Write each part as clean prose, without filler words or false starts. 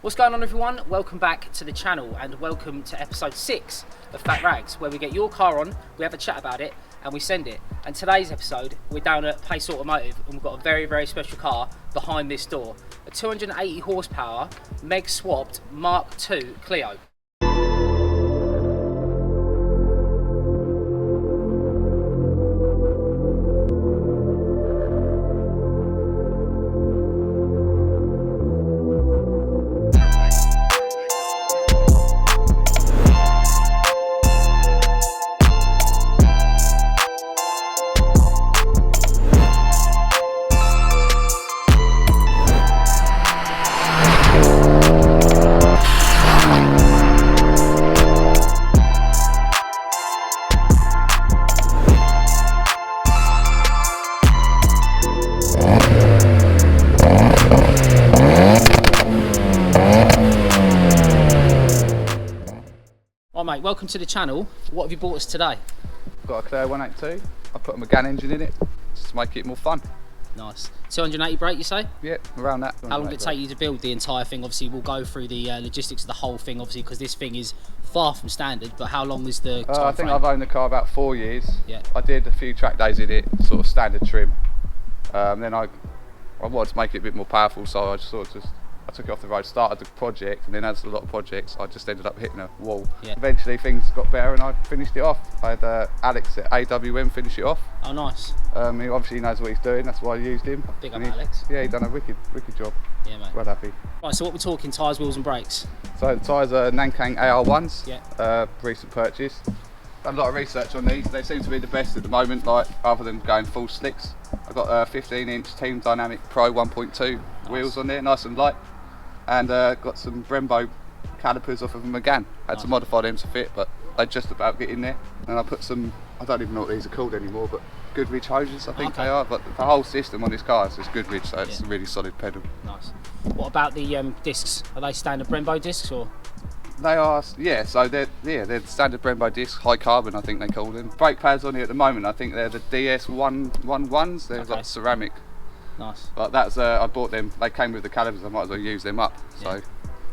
What's going on, everyone? Welcome back to the channel and welcome to episode 6 of Fat Rags, where we get your car on, we have a chat about it and we send it. And today's episode, we're down at Pace Automotive and we've got a very, very special car behind this door. A 280 horsepower, Meg swapped Mark II Clio. Mate, welcome to the channel. What have you bought us today? Got a Clio 182. I put a megane engine in it just to make it more fun. Nice. 280 brake, you say? Yeah, around that. How long did it take you to build the entire thing? Obviously, we'll go through the logistics of the whole thing, obviously, because this thing is far from standard. But how long is the time I think frame? I've owned the car about 4 years. Yeah. I did a few track days in it, sort of standard trim. Then I wanted to make it a bit more powerful, so I took it off the road, started the project, and then as a lot of projects, I just ended up hitting a wall. Yeah. Eventually things got better and I finished it off. I had Alex at AWM finish it off. Oh, nice. He obviously knows what he's doing, that's why I used him. Big up, Alex. Yeah, he done a wicked job. Yeah, mate. Well happy. Right, so what we're talking, tyres, wheels and brakes? So the tyres are Nankang AR1s, Yeah. Recent purchase. Done a lot of research on these, they seem to be the best at the moment, like other than going full slicks. I've got 15-inch Team Dynamic Pro 1.2 wheels on there, nice and light. And got some Brembo calipers off of a megane. Had to modify them to fit, but they just about get in there. And I put some, I don't even know what these are called anymore, but Goodrich hoses I think they are. But the whole system on this car is just Goodrich, so it's a really solid pedal. Nice. What about the discs? Are they standard Brembo discs or? They are, yeah. So they're standard Brembo discs, high carbon I think they call them. Brake pads on here at the moment, I think they're the DS111s. They're like ceramic. Nice. But that's I bought them. They came with the calipers. I might as well use them up. Yeah. So.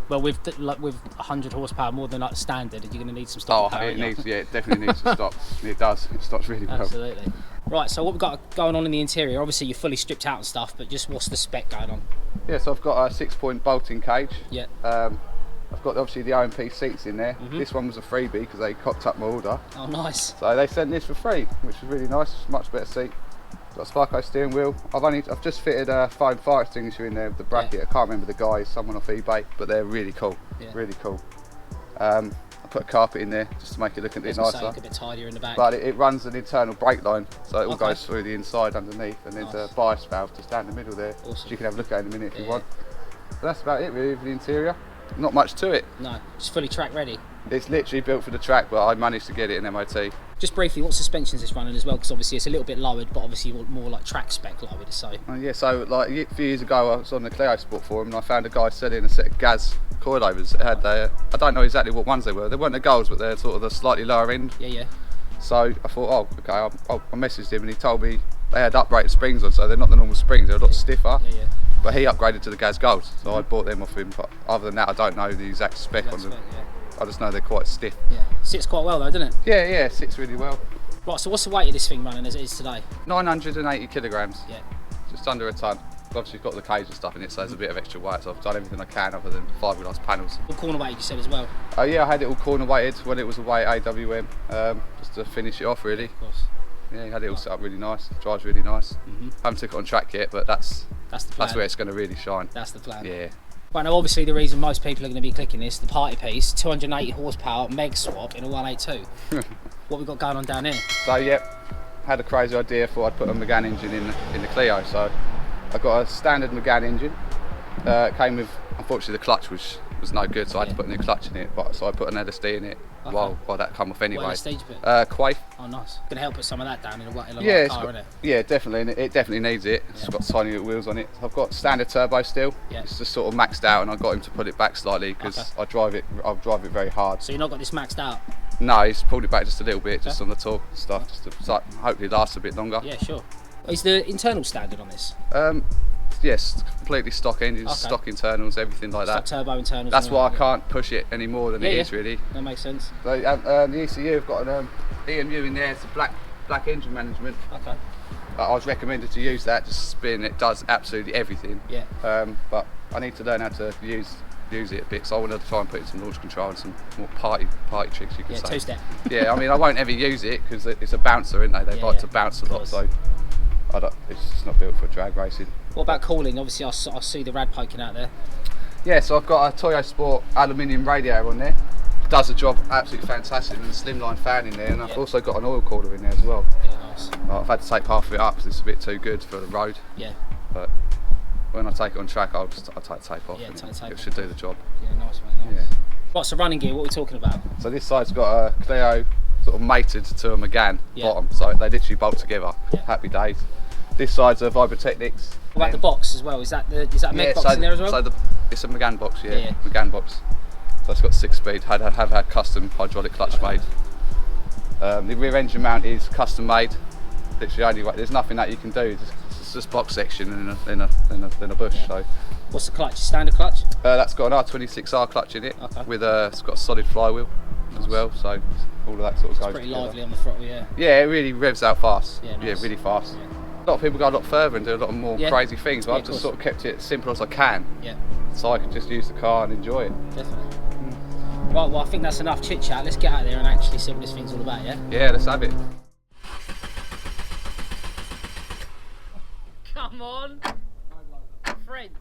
Well, with 100 horsepower more than like standard, you're going to need some stop power. It definitely needs to stop. It does. It stops really well. Absolutely. Right. So what we've got going on in the interior? Obviously, you're fully stripped out and stuff, but just what's the spec going on? Yeah. So I've got a 6-point bolting cage. Yeah. I've got obviously the OMP seats in there. This one was a freebie because they cocked up my order. Oh, nice. So they sent this for free, which is really nice. Much better seat. Got a Sparko steering wheel. I've just fitted a foam fire extinguisher in there with the bracket. Yeah. I can't remember the guys, someone off eBay, but they're really cool. Yeah. Really cool. I put a carpet in there just to make it look a bit nicer. Look a bit tidier in the back. But it runs an internal brake line, so it all goes through the inside underneath, and there's a bias valve to stand in the middle there, which you can have a look at in a minute if you want. So that's about it really for the interior. Not much to it. No, it's fully track ready. It's literally built for the track, but I managed to get it in MOT. Just briefly, what suspension is this running as well? Because obviously it's a little bit lowered, but obviously more like track spec lowered. So. Yeah, so like a few years ago, I was on the Clio Sport forum and I found a guy selling a set of Gaz coilovers. That had I don't know exactly what ones they were. They weren't the Golds, but they're sort of the slightly lower end. Yeah, yeah. So I thought, oh, okay. I messaged him and he told me they had uprated springs on, so they're not the normal springs. They're a lot stiffer. Yeah, yeah. But he upgraded to the Gaz Golds, so I bought them off him. But other than that, I don't know the exact spec on them. I just know they're quite stiff. Yeah, sits quite well though, doesn't it? Yeah, it sits really well. Right, so what's the weight of this thing running as it is today? 980 kilograms. Yeah. Just under a tonne. Obviously got the cage and stuff in it, so there's a bit of extra weight, so I've done everything I can other than fiberglass panels. All corner weighted, you said as well? Yeah, I had it all corner weighted when it was away at AWM, just to finish it off really. Of course. Yeah, had it all set up really nice, drives really nice. Haven't took it on track yet, but that's the plan. That's where it's going to really shine. That's the plan. Yeah. Right, now obviously the reason most people are going to be clicking this, the party piece, 280 horsepower Meg swap in a 182. What we got going on down here? So had a crazy idea, thought I'd put a megane engine in the Clio, so I got a standard megane engine. Came with, unfortunately the clutch was no good, so I had to put a new clutch in it, so I put an LSD in it while that come off anyway. What LSD did you put? Quaife. Oh nice. Going to help put some of that down in a car, isn't it? Yeah, definitely, and it definitely needs it. It's got tiny little wheels on it. I've got standard turbo still. Yeah. It's just sort of maxed out, and I got him to put it back slightly because I'll drive it very hard. So you've not got this maxed out? No, he's pulled it back just a little bit, just on the torque and stuff, just to hopefully last a bit longer. Yeah, sure. Is the internal standard on this? yes, completely stock engines, Okay. stock internals, everything like that. Stock turbo internals. That's and why all I that. can't push it any more than it is really. That makes sense. So, the ECU have got an EMU in there. It's a black engine management. Okay. I was recommended to use that, just being it does absolutely everything. Yeah. But I need to learn how to use it a bit, so I wanted to try and put in some launch control and some more party tricks, you could Yeah, say. two-step. Yeah, I mean, I won't ever use it because it's a bouncer, isn't they? They like to bounce a lot, so it's just not built for drag racing. What about cooling? Obviously, I see the rad poking out there. Yeah, so I've got a Renaultsport aluminium radiator on there. Does the job absolutely fantastic, and a slimline fan in there, and I've also got an oil cooler in there as well. Yeah, nice. I've had to take half of it up because it's a bit too good for the road. Yeah. But when I take it on track, I'll take the tape off. Yeah, take the tape it off. should do the job. Yeah, nice, mate. Nice. Yeah. What's the running gear? What are we talking about? So this side's got a Clio sort of mated to a Megane Yeah. bottom, so they literally bolt together. Yeah. Happy days. This side's a Vibrotechnics. What about the box as well? Is that a Meg box in there as well? So it's a Megane box, Yeah. Megane box. So it's got 6-speed. Have had custom hydraulic clutch made. The rear engine mount is custom made. Literally only way. There's nothing that you can do. It's just box section and a bush. Yeah. So What's the clutch? Standard clutch? that's got an R26R clutch in it. Okay. With it's got a solid flywheel as well. So all of that sort of goes Pretty together. lively on the throttle, yeah. Yeah, it really revs out fast. Yeah, nice. Really fast. Yeah. A lot of people go a lot further and do a lot more Yeah. crazy things, but Yeah, I've of just course. sort of kept it as simple as I can, Yeah, so I can just use the car and enjoy it. definitely. Right, well, I think that's enough chit chat. Let's get out there and actually see what this thing's all about, yeah? Yeah, let's have it. Come on! French.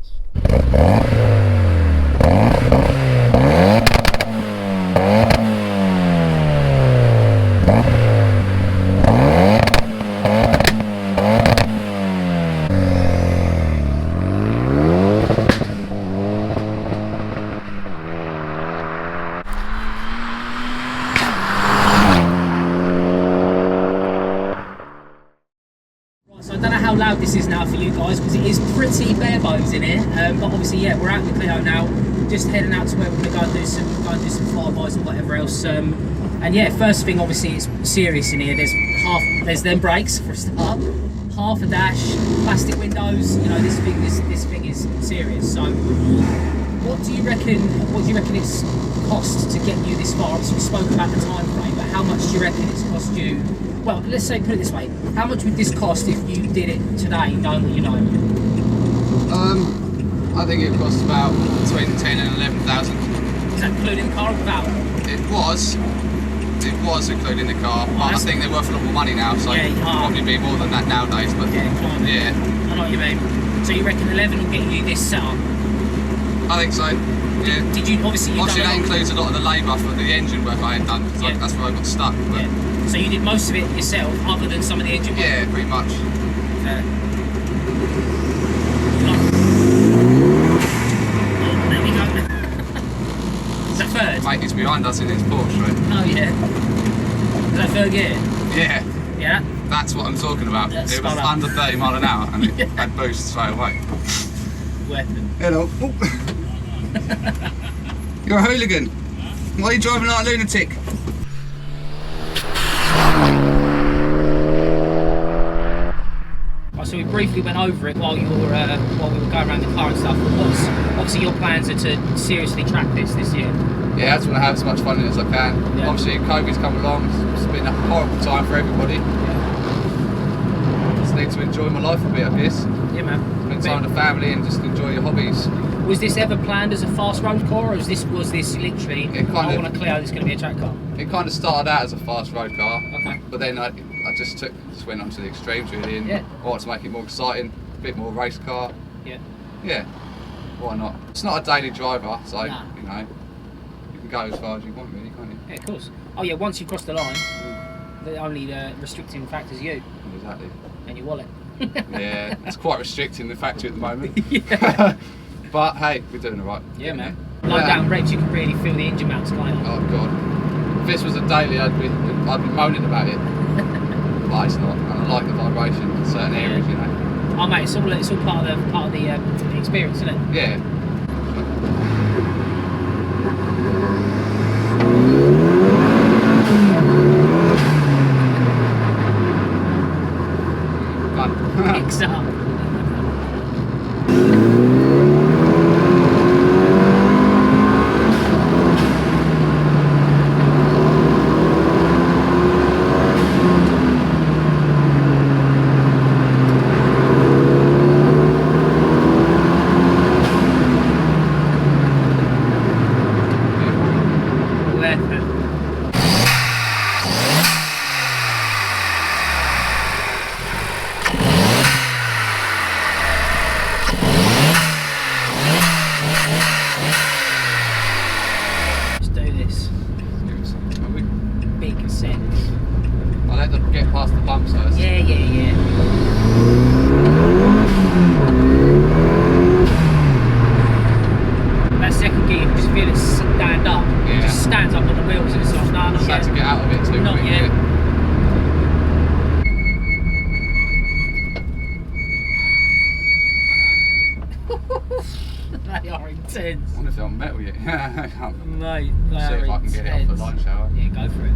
So I don't know how loud this is now for you guys because it is pretty bare bones in here. But obviously, yeah, we're out in the Clio now, just heading out to where we're going to go and do some flybys and whatever else. And yeah, first thing, obviously, it's serious in here. There's them brakes for a start, half a dash, plastic windows. You know, this thing is serious. So, what do you reckon? What do you reckon it's cost to get you this far? Obviously, we spoke about the time frame, but how much do you reckon it's cost you? Well, let's say, put it this way, how much would this cost if you did it today, knowing what you know? I think it costs about between 10 and 11,000. Is that including the car or without? It was including the car, but I think they're worth a lot more money now, so Yeah, it'll probably be more than that nowadays. But Yeah, climate. yeah, I know what you mean. So you reckon 11 will get you this setup? I think so. Yeah. Did you, obviously Obviously that includes a lot of the labour for the engine work I had done, because Yeah. that's where I got stuck. But Yeah. So you did most of it yourself, other than some of the engine work? yeah, pretty much. Fair. Oh, there we go. Is that third? Mate is behind us in his Porsche, right? Oh yeah. Is that third gear? Yeah, Yeah? that's what I'm talking about. That's It was spot on. under 30 mile an hour and it had boost straight away. Weapon. Hello. You're a hooligan. Why are you driving like a lunatic? So we briefly went over it while we were going around the car and stuff. Obviously your plans are to seriously track this year. Yeah, I just want to have as much fun in it as I can. Yeah. Obviously, COVID's come along. It's been a horrible time for everybody. Just need to enjoy my life a bit, I guess. Yeah, man. Spend time with the family and just enjoy your hobbies. Was this ever planned as a fast road car, or was this literally? It kind I of- want a Clio. This is going to be a track car. It kind of started out as a fast road car, Okay. but then I just went on to the extremes really, and Yeah. I wanted to make it more exciting, a bit more race car. Yeah. Yeah, why not? It's not a daily driver, so Nah. you know, you can go as far as you want really, can't you? Yeah, of course. Oh yeah. Once you cross the line, the only restricting factor is you Exactly. and your wallet. Yeah, it's quite restricting the factory at the moment. Yeah. But hey, we're doing alright. Yeah, man. Low down revs, you can really feel the engine mounts going on. Oh god. If this was a daily, I'd be moaning about it. But it's not. And I like the vibration in certain areas, you know. Oh mate, it's all part of the experience, isn't it? Yeah. Fun. Picks up. set. I'll let them get past the bumps first. Yeah. That second gear, you can just feel it stand up. Yeah. It just stands up on the wheels and it's like, no, not Just had yet. to get out of it too Not quick. yet. They are intense. I wonder if they're on metal yet. Mate, they See are if I can get it off the intense. line shower. Yeah, go for it.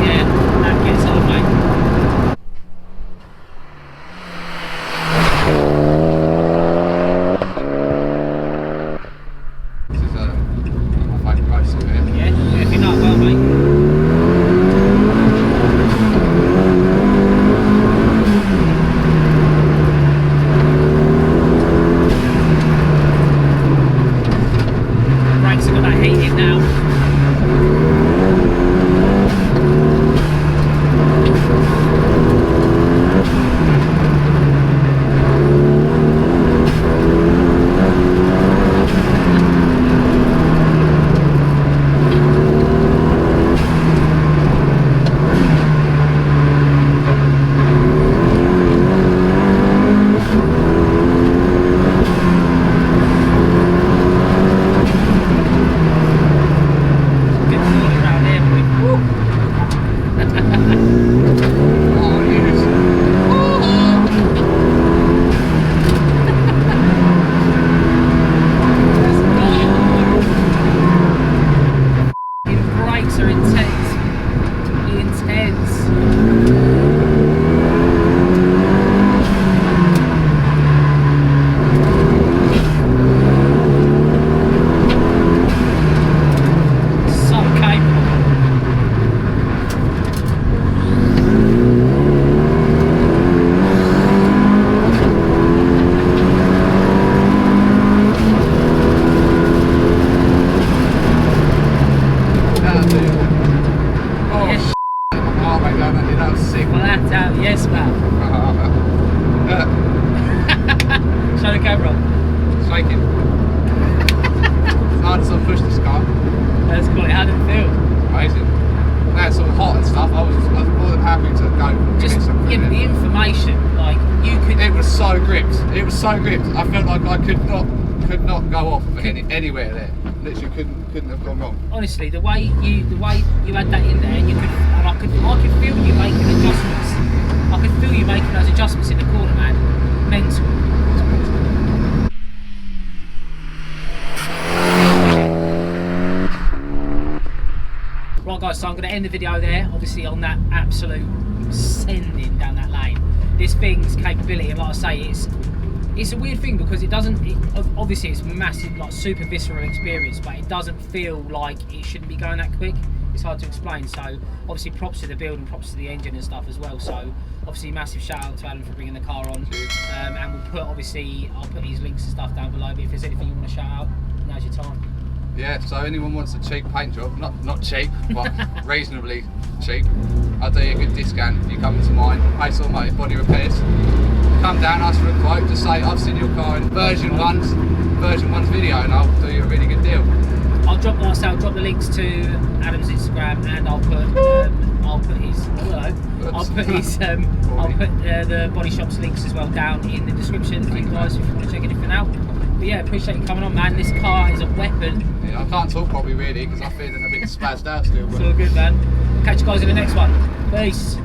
Yeah, that gets on, mate. This is my favourite race over here. Yeah, if you're not well, mate. Brakes have got that heat in now. Good feeling around here, boy. Woo. Oh, yes. The brakes are intense. Intense. So capable. That'll do. Oh, Yes. oh my god, that was sick. Flat out, yes, man. Show the camera. Shaking. It's hard to sort of push this car. That's cool. How did it feel? Amazing. Now it's sort of hot and stuff. I was more than happy to go and Just get something. give the information. Like you could. It was so gripped. It was so gripped. I felt like I could not go off anywhere there. Literally couldn't have gone wrong. Honestly, the way you had that in there, you could, and I could feel you making adjustments. I could feel you making those adjustments in the corner, man. Mental. Right, guys. So I'm going to end the video there. Obviously, on that absolute sending down that lane. This thing's capability, and like I say, it's a weird thing because it doesn't. Obviously, it's massive, like super visceral experience, but it doesn't feel like it shouldn't be going that quick. It's hard to explain. So obviously, props to the build and props to the engine and stuff as well. So obviously, massive shout out to Adam for bringing the car on. And we'll put I'll put these links and stuff down below. But if there's anything you want to shout out, now's your time. Yeah, so anyone wants a cheap paint job, not cheap, but reasonably cheap, I'll do you a good discount if you come to mine, Pace Automotive Body Repairs. Come down, ask for a quote, just say I've seen your car in version 1's video and I'll do you a really good deal. I'll drop the links to Adam's Instagram and I'll put his the body shop's links as well down in the description for you guys if you want to check anything out. But yeah, appreciate you coming on, man. This car is a weapon. Yeah, I can't talk properly really because I'm feeling a bit spazzed out still. It's all good, man. Catch you guys in the next one. Peace.